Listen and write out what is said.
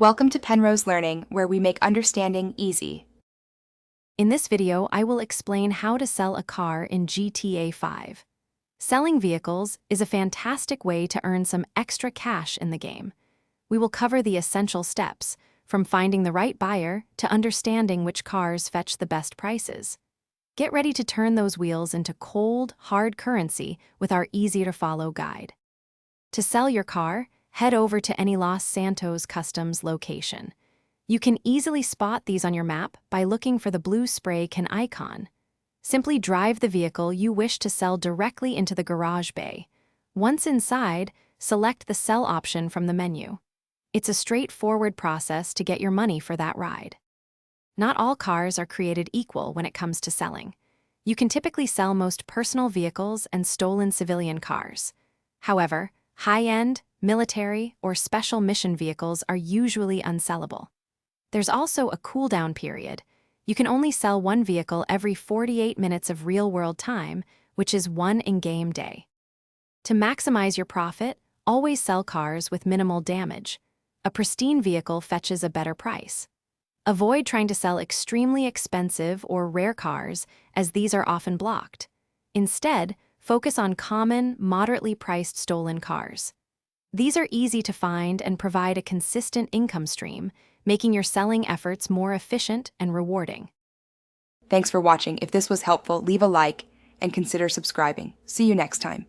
Welcome to Penrose Learning, where we make understanding easy. In this video, I will explain how to sell a car in GTA 5. Selling vehicles is a fantastic way to earn some extra cash in the game. We will cover the essential steps, from finding the right buyer to understanding which cars fetch the best prices. Get ready to turn those wheels into cold, hard currency with our easy-to-follow guide. To sell your car, head over to any Los Santos Customs location. You can easily spot these on your map by looking for the blue spray can icon. Simply drive the vehicle you wish to sell directly into the garage bay. Once inside, select the sell option from the menu. It's a straightforward process to get your money for that ride. Not all cars are created equal when it comes to selling. You can typically sell most personal vehicles and stolen civilian cars. However, high-end, military, or special mission vehicles are usually unsellable. There's also a cooldown period. You can only sell one vehicle every 48 minutes of real-world time, which is one in-game day. To maximize your profit, always sell cars with minimal damage. A pristine vehicle fetches a better price. Avoid trying to sell extremely expensive or rare cars, as these are often blocked. Instead, focus on common, moderately priced stolen cars. These are easy to find and provide a consistent income stream, making your selling efforts more efficient and rewarding. Thanks for watching. If this was helpful, leave a like and consider subscribing. See you next time.